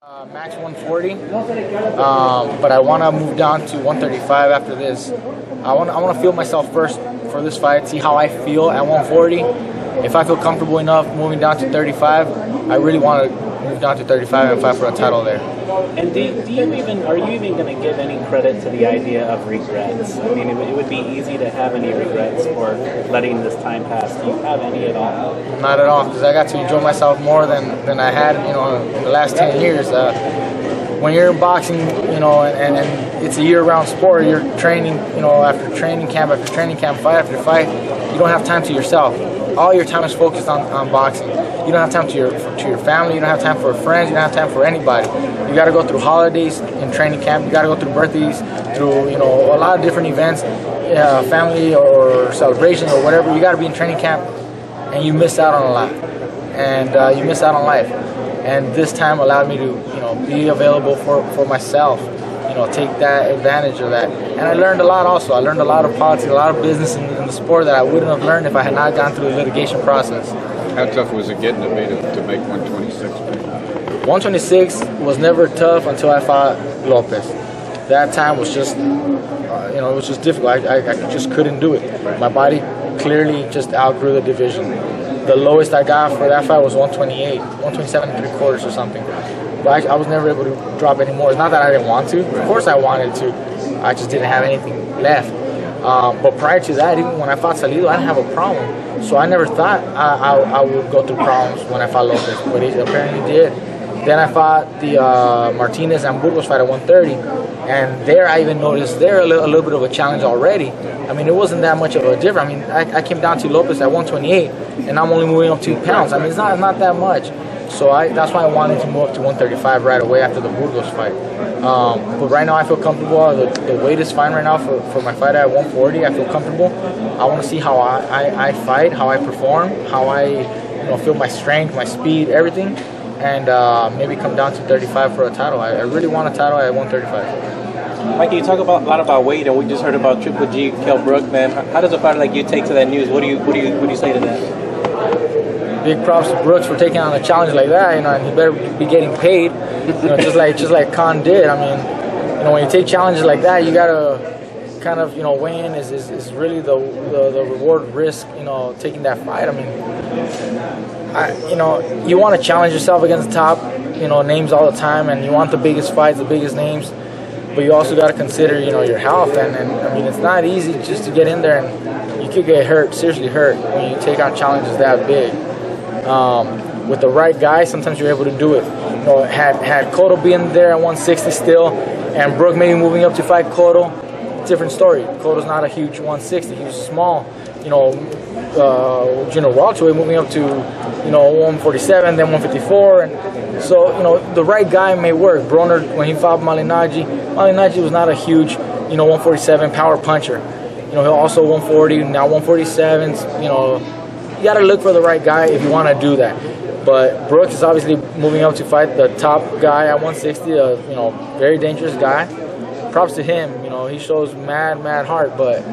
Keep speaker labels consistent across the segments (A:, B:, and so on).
A: Max 140, but I want to move down to 135 after this. I want to feel myself first for this fight, see how I feel at 140. If I feel comfortable enough moving down to 35, I really want to move down to 35 and fight for a title there.
B: And are you even going to give any credit to the idea of regrets? I mean, it would be easy to have any regrets for letting this time pass. Do you have any at all?
A: Not at all, because I got to enjoy myself more than I had, in the last 10 years. When you're in boxing, and it's a year-round sport, you're training, after training camp, fight after fight, you don't have time to yourself. All your time is focused on boxing. You don't have time to your family. You don't have time for friends. You don't have time for anybody. You got to go through holidays in training camp. You got to go through birthdays, through a lot of different events, family or celebrations or whatever. You got to be in training camp, and you miss out on a lot, and you miss out on life. And this time allowed me to be available for myself. Take that advantage of that. And I learned a lot also. I learned a lot of politics, a lot of business in the sport that I wouldn't have learned if I had not gone through the litigation process.
C: How tough was it getting to make 126?
A: 126 was never tough until I fought Lopez. That time was just, it was just difficult. I just couldn't do it. My body clearly just outgrew the division. The lowest I got for that fight was 128, 127 3/4 or something. But I was never able to drop any more. It's not that I didn't want to. Of course I wanted to. I just didn't have anything left. But prior to that, even when I fought Salido, I didn't have a problem. So I never thought I would go through problems when I fought Lopez, but he apparently did. Then I fought the Martinez and Burgos fight at 130, and there I even noticed there a little bit of a challenge already. I mean, it wasn't that much of a difference. I mean, I came down to Lopez at 128, and I'm only moving up 2 pounds. I mean, it's not that much. So that's why I wanted to move up to 135 right away after the Burgos fight. But right now I feel comfortable. The weight is fine right now for my fight at 140. I feel comfortable. I want to see how I fight, how I perform, how I feel my strength, my speed, everything, and maybe come down to 35 for a title. I really want a title at 135.
B: Mikey, you talk a lot about weight, and we just heard about Triple G, Kell Brook, man. How does a fighter like you take to that news? What do you say to that?
A: Big props to Brooks for taking on a challenge like that, and he better be getting paid, just like Khan did. I mean, when you take challenges like that, you gotta kind of weigh in is really the reward risk, taking that fight. I mean, you want to challenge yourself against the top, names all the time, and you want the biggest fights, the biggest names, but you also got to consider your health, and I mean, it's not easy just to get in there, and you could get hurt, seriously hurt, when you take on challenges that big. With the right guy, sometimes you're able to do it. Had Cotto been there at 160 still, and Brook maybe moving up to fight Cotto, different story. Cotto's not a huge 160; he was small. Junior welterweight moving up to 147, then 154, and so the right guy may work. Broner, when he fought Malignaggi was not a huge 147 power puncher. He'll also 140, now 147. You got to look for the right guy if you want to do that. But Brooks is obviously moving up to fight the top guy at 160, a very dangerous guy. Props to him. He shows mad heart, but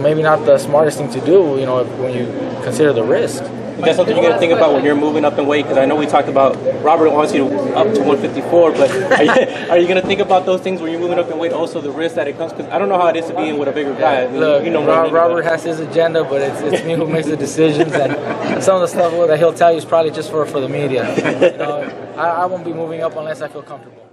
A: maybe not the smartest thing to do. When you consider the risk.
B: Is that something you're going to think about when you're moving up in weight? Because I know we talked about Robert wants you up to 154, but are you going to think about those things when you're moving up in weight? Also, the risk that it comes, because I don't know how it is to be in with a bigger guy.
A: Look, Robert has his agenda, but it's me who makes the decisions, and some of the stuff that he'll tell you is probably just for the media. I won't be moving up unless I feel comfortable.